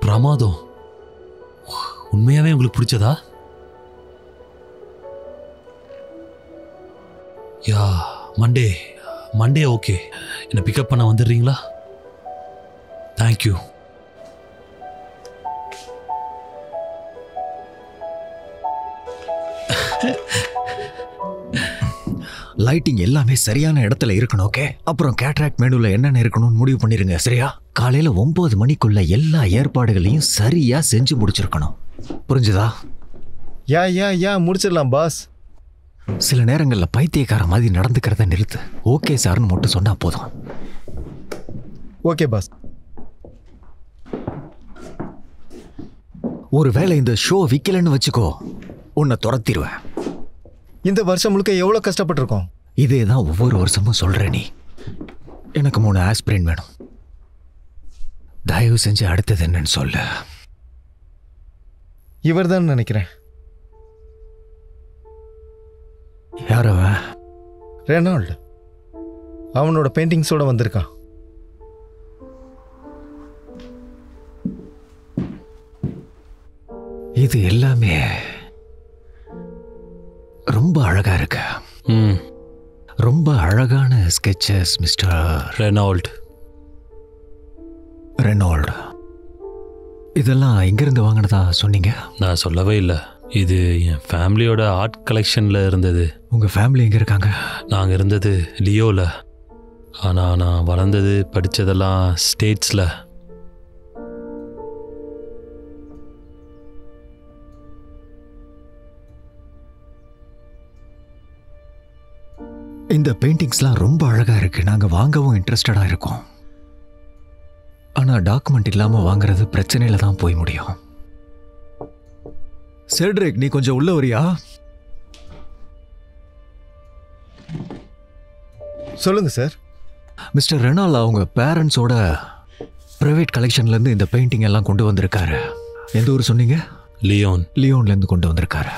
பிரமாதம். உண்மையாவே உங்களுக்கு பிடிச்சதா? யா, மண்டே ஓகே. என்னை பிக்கப் பண்ண வந்துடுறீங்களா? தேங்க்யூ. லைட்டிங் எல்லாமே சரியான இடத்துல இருக்கணும். ஓகே, அப்புறம் கேட்ராக்ட் மெனுல என்னென்ன இருக்கணும்னு முடிவு பண்ணிருங்க. சரியா? காலையில 9 மணிக்குள்ள எல்லா ஏற்பாடுகளையும் சரியா செஞ்சு முடிச்சிருக்கணும். புரிஞ்சுதா? யா முடிச்சிடலாம் பாஸ். சில நேரங்கள்ல பைத்தியக்கார மாதிரி நடந்துக்கிறத நிறுத்து. ஓகே சார்னு மட்டும் சொன்னா போதும். Okay boss. ஒருவேளை இந்த ஷோ விக்கலன்னு வச்சுக்கோ, உன்னை துரத்திடுவேன். இந்த வருஷம் முழுக்க எவ்வளவு கஷ்டப்பட்டிருக்கோம். இதே தான் ஒவ்வொரு வருஷமும் சொல்ற நீ. எனக்கு 3 ஆஸ்பிரின் வேணும். தயவு செஞ்சு அடுத்தது என்னன்னு சொல்லு. இவர் தான் நினைக்கிறேன். யாரவ? ரெனால்டு. அவனோட பெயிண்டிங்ஸோட வந்திருக்கான். இது எல்லாமே ரொம்ப அழகா இருக்கு. ரொம்ப அழகான ஸ்கெச்சஸ் மிஸ்டர் ரெனால்டு. இதெல்லாம் எங்கிருந்து வாங்கினதா சொன்னீங்க? நான் சொல்லவே இல்லை. இது என் ஃபேமிலியோட ஆர்ட் கலெக்ஷனில் இருந்தது. உங்கள் ஃபேமிலி எங்கே இருக்காங்க? நாங்கள் இருந்தது லியோவில். ஆனால் நான் வளர்ந்தது படித்ததெல்லாம் ஸ்டேட்ஸில். இந்த பெயிண்டிங்ஸ்லாம் ரொம்ப அழகாக இருக்குது. நாங்கள் வாங்கவும் இன்ட்ரெஸ்டடாக இருக்கோம். ஆனால் டாக்குமெண்ட் இல்லாமல் வாங்குறது பிரச்சனையில் தான் போய் முடியும். செட்ரிக், நீ கொஞ்சம் உள்ள வரியா? சொல்லுங்க சார். மிஸ்டர் ரெனால் அவங்க பேரண்ட்ஸோட ப்ரைவேட் கலெக்ஷன்லேருந்து இந்த பெயிண்டிங் எல்லாம் கொண்டு வந்திருக்காரு. எந்த ஊர் சொன்னீங்க? லியோன்லேருந்து கொண்டு வந்திருக்காரு.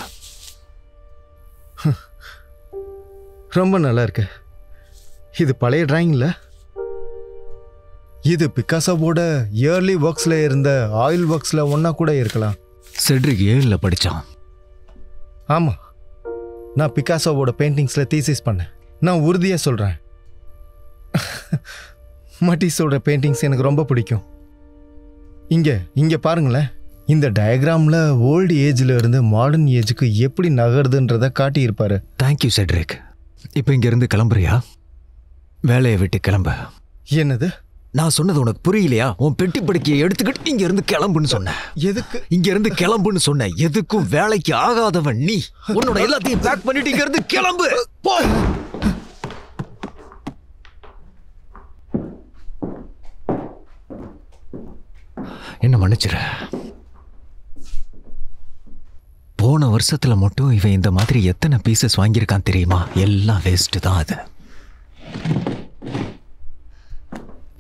ரொம்ப நல்லா இருக்கு. இது பழைய டிராயிங்ல. இது பிக்காசோவோட இயர்லி ஒர்க்ஸ்ல இருந்த ஆயில் ஒர்க்ஸ்ல ஒன்னா கூட இருக்கலாம். செட்ரிக் 7ல் படித்தான். ஆமா, நான் பிக்காசோவோட பெயிண்டிங்ஸ்ல தீசிஸ் பண்ணேன். நான் உறுதியாக சொல்றேன், மட்டிஸோட பெயிண்டிங்ஸ் எனக்கு ரொம்ப பிடிக்கும். இங்க பாருங்களேன். இந்த டயக்ராம்ல ஓல்டு ஏஜ்ல இருந்து மாடர்ன் ஏஜுக்கு எப்படி நகருதுன்றத காட்டியிருப்பாரு. Thank you Cedric. இப்போ இங்கிருந்து கிளம்புறியா? வேலையை விட்டு கிளம்ப. என்னது? நான் சொன்னது உனக்கு புரியலையா? உன் பெட்டி படுக்கையை எடுத்துக்கிட்டு இங்க இருந்து கிளம்புன்னு சொன்னேன். எதுக்கு? இங்க இருந்து கிளம்புன்னு சொன்னேன். எதுக்கும் வேலைக்கு ஆகாதவன் நீ. உன்னோட எல்லாத்தையும் பேக் பண்ணிட்டு இங்க இருந்து கிளம்பு. போ. என்ன மன்னிச்சிரு. போன வருஷத்துல மட்டும் இவன் இந்த மாதிரி எத்தனை பீசஸ் வாங்கியிருக்கான் தெரியுமா? எல்லாம் வேஸ்ட் தான் அது.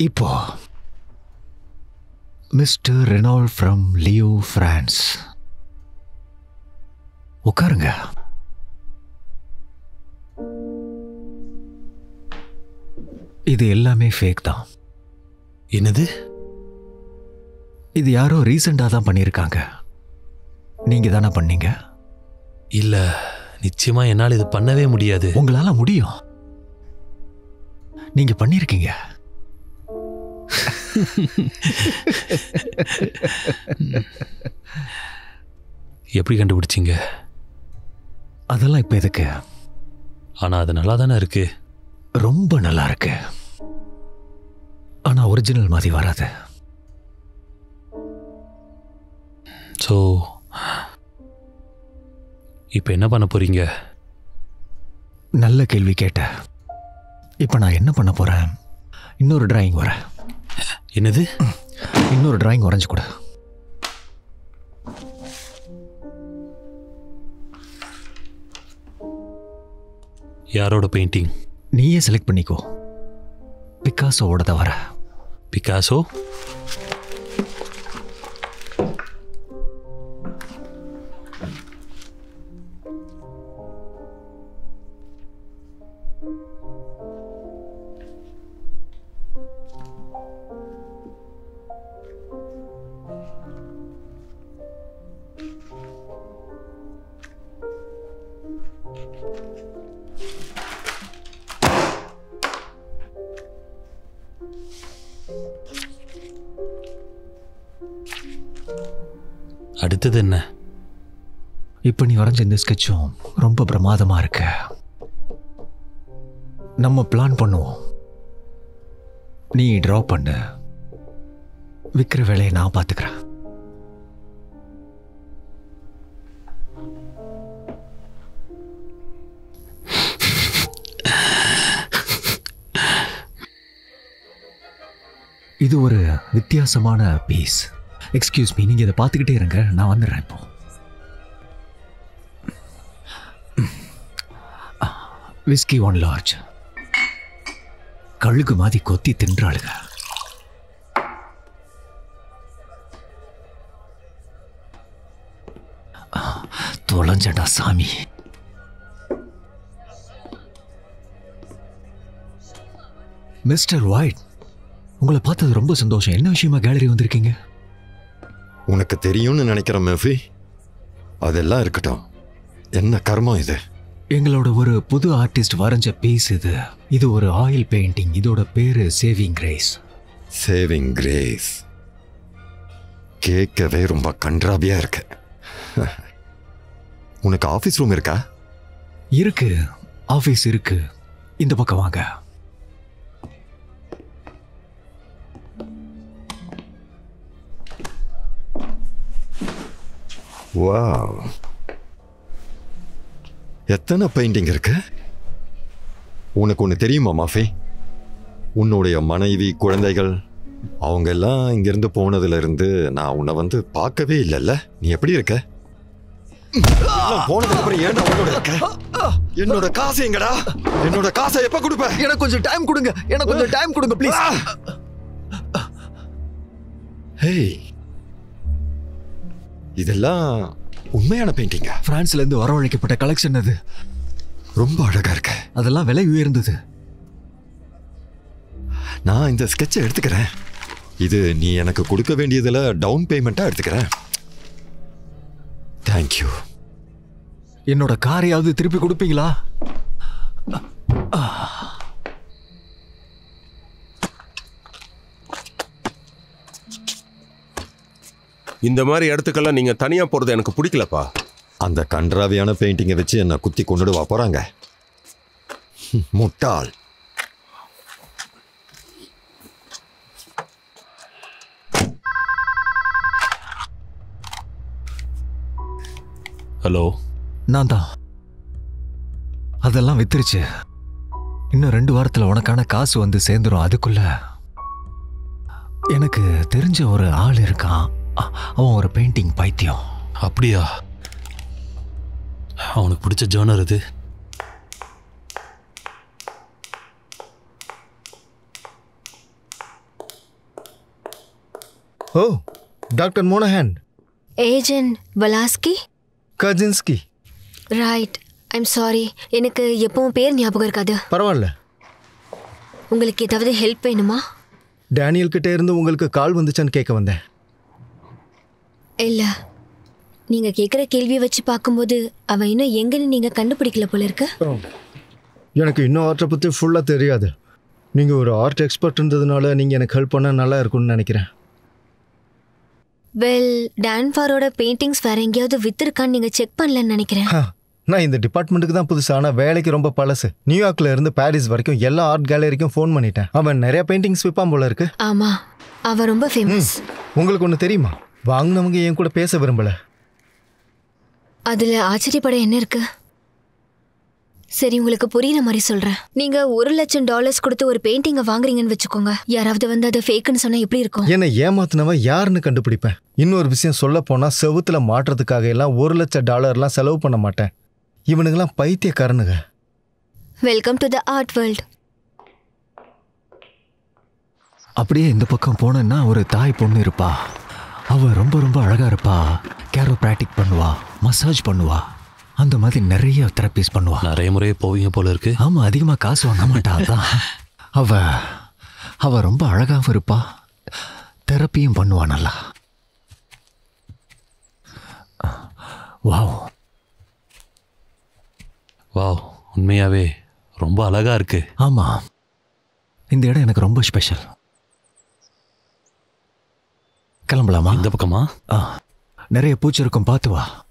இப்போ mister Renault from Leo France. உட்காருங்க. இது எல்லாமே ஃபேக் தான். என்னது? இது யாரோ ரீசெண்டாக தான் பண்ணியிருக்காங்க. நீங்க தானே பண்ணீங்க? இல்ல, நிச்சயமா என்னால் இது பண்ணவே முடியாது. உங்களால முடியும். நீங்க பண்ணிருக்கீங்க. எப்படி கண்டுபிடிச்சீங்க? அதெல்லாம் இப்ப எதுக்கு? ஆனா அது நல்லா தானே இருக்கு. ரொம்ப நல்லா இருக்கு. ஆனா ஒரிஜினல் மாதிரி வராது. ஸோ இப்போ என்ன பண்ண போறீங்க? நல்ல கேள்வி கேட்ட. இப்போ நான் என்ன பண்ண போறேன்? இன்னொரு டிராயிங் வர. என்னது? இன்னொரு டிராயிங் வரைஞ்சு கொடு. யாரோட பெயிண்டிங்? நீயே செலக்ட் பண்ணிக்கோ. பிக்காசோவோட வர. பிக்காசோ? அடுத்தது என்ன? இப்போ நீ வரைஞ்ச இந்த ஸ்கெட்சும் ரொம்ப பிரமாதமா இருக்கு. நம்ம பிளான் பண்ணுவோம். நீ ட்ரா பண்ணு, விற்கிற வேலையை நான் பார்த்துக்கிறேன். இது ஒரு வித்தியாசமான பீஸ். எக்ஸ்கியூஸ் மீ, நீங்க இதை பார்த்துக்கிட்டே இருங்க, நான் வந்துடுறேன். இப்போ விஸ்கி 1 லார்ஜ். கழுகு மாதிரி கொத்தி தின்றாளுங்க. தொலைஞ்சடா சாமி. மிஸ்டர் ஒயிட், உங்களை பார்த்தது ரொம்ப சந்தோஷம். என்ன விஷயமா கேலரி வந்திருக்கீங்க? உனக்கு தெரியும்னு நினைக்கிறேன் மேஃபி. அதெல்லாம் இருக்கட்டும், என்ன கர்மம் இது? எங்களோட ஒரு புது ஆர்டிஸ்ட் வரைஞ்ச பீஸ் இது. இது ஒரு ஆயில் பெயிண்டிங். இதோட பேரு சேவிங் கிரேஸ். சேவிங் கிரேஸ் கேட்கவே ரொம்ப கன்றாவியா இருக்கு. உனக்கு ஆஃபீஸ் ரூம் இருக்கா? இருக்கு, ஆஃபீஸ் இருக்கு. இந்த பக்கம் வாங்க. வாவ், எத்தனை பெயிண்டிங் இருக்கு? உனக்கு ஒன்று தெரியுமா மாஃபி? உன்னுடைய மனைவி, குழந்தைகள் அவங்க எல்லாம் இங்கிருந்து போனதுல இருந்து நான் உன்னை வந்து பார்க்கவே இல்லைல்ல. நீ எப்படி இருக்க? போனதுக்கு அப்புறம் ஏன் உன்னோட இருக்க? என்னோட காசு எங்கடா? என்னோட காசை எப்ப கொடுப்ப? எனக்கு கொஞ்சம் டைம் கொடுங்க, எனக்கு கொஞ்சம் டைம் கொடுங்க ப்ளீஸ். ஹேய், இதெல்லாம் உண்மையான பெயிண்டிங்கா? பிரான்ஸ்ல இருந்து வரவழைக்கப்பட்ட கலெக்ஷன் அது. ரொம்ப அழகா இருக்க. அதெல்லாம் விலை உயர்ந்தது. நான் இந்த ஸ்கெட்சை எடுத்துக்கிறேன். இது நீ எனக்கு கொடுக்க வேண்டியதுல டவுன் பேமெண்ட்டா எடுத்துக்கிறேன். தேங்க்யூ. என்னோட காரையாவது திருப்பி கொடுப்பீங்களா? இந்த மாதிரி இடத்துக்கெல்லாம் நீங்க தனியா போறது எனக்கு பிடிக்கலப்பா. அந்த கன்றாவியான பெயிண்டிங்கை வச்சு என்ன குத்தி கொண்டுடுவா போறாங்க. முட்டாள். ஹலோ, நான் தான். அதெல்லாம் வித்துருச்சு. இன்னும் 2 வாரத்துல உனக்கான காசு வந்து சேர்ந்துரும். அதுக்குள்ள எனக்கு தெரிஞ்ச ஒரு ஆள் இருக்கான். அவன் ஒரு பெயிண்டிங் பைத்தியம். அப்படியா? அவனுக்கு பிடிச்ச ஜோனர் இது. Oh, doctor Monahan. Agent Walaski. Kazinski. Right. I'm sorry, எனக்கு எப்பவும் பேர் ஞாபகம் இருக்காது. பரவாயில்ல. உங்களுக்கு ஏதாவது ஹெல்ப் வேணுமா? டேனியல் கிட்ட இருந்து உங்களுக்கு கால் வந்துச்சான்னு கேட்க வந்தேன். இல்லை, நீங்கள் கேட்குற கேள்வியை வச்சு பார்க்கும்போது அவன் இன்னும் எங்கன்னு நீங்கள் கண்டுபிடிக்கல போல இருக்கு. எனக்கு இன்னும் ஆர்ட்டை பற்றி ஃபுல்லாக தெரியாது. நீங்கள் ஒரு ஆர்ட் எக்ஸ்பர்ட்ன்றதுனால நீங்கள் எனக்கு ஹெல்ப் பண்ணால் நல்லா இருக்கும்னு நினைக்கிறேன். வெல், டான்ஃபாரோட பெயிண்டிங்ஸ் வேற எங்கேயாவது வித்துருக்கான்னு நீங்கள் செக் பண்ணலன்னு நினைக்கிறேன். நான் இந்த டிபார்ட்மெண்ட்டுக்கு தான் புதுசு. ஆனால் வேலைக்கு ரொம்ப பழசு. நியூயார்க்ல இருந்து பாரிஸ் வரைக்கும் எல்லா ஆர்ட் கேலரிக்கும் ஃபோன் பண்ணிட்டேன். அவன் நிறைய பெயிண்டிங்ஸ் விற்பான் போல இருக்கு. ஆமாம், அவன் ரொம்ப ஃபேமஸ். உங்களுக்கு ஒன்று தெரியுமா? வாங்கினவங்க என் கூட பேச விரும்பல. அதில் ஆச்சரியப்பட என்ன இருக்கு? சரி, உங்களுக்கு புரியுற மாதிரி சொல்கிறேன். நீங்கள் $1,00,000 கொடுத்து ஒரு பெயிண்டிங்கை வாங்குறீங்கன்னு வச்சுக்கோங்க. யாராவது வந்து அதை ஃபேக்குன்னு சொன்னால் எப்படி இருக்கும்? என்னை ஏமாத்தினவன் யாருன்னு கண்டுபிடிப்பேன். இன்னொரு விஷயம் சொல்ல போனால், செவுத்துல மாட்டுறதுக்காக எல்லாம் $1,00,000 செலவு பண்ண மாட்டேன். இவனுங்கெல்லாம் பைத்தியக்காரனுங்க. Welcome to the art world. அப்படியே இந்த பக்கம் போனேன்னா ஒரு தாய் பொண்ணு இருப்பா. அவ ரொம்ப ரொம்ப அழகா இருப்பா. கேரோப்ராக்டிக் பண்ணுவா, மசாஜ் பண்ணுவா, அந்த மாதிரி நிறைய தெரப்பீஸ் பண்ணுவா. நிறைய முறை போவீங்க போல இருக்கு. ஆமா, அதிகமா காசு வாங்க மாட்டா. அதான் அவ ரொம்ப அழகாவும் இருப்பா, தெரப்பியும் பண்ணுவா நல்லா. வாவ் வாவ், உண்மையாவே ரொம்ப அழகா இருக்கு. ஆமா, இந்த இடம் எனக்கு ரொம்ப ஸ்பெஷல். கிளம்பலாமா? இந்த பக்கமா? நிறைய பூச்சி இருக்கும், பார்த்து வா.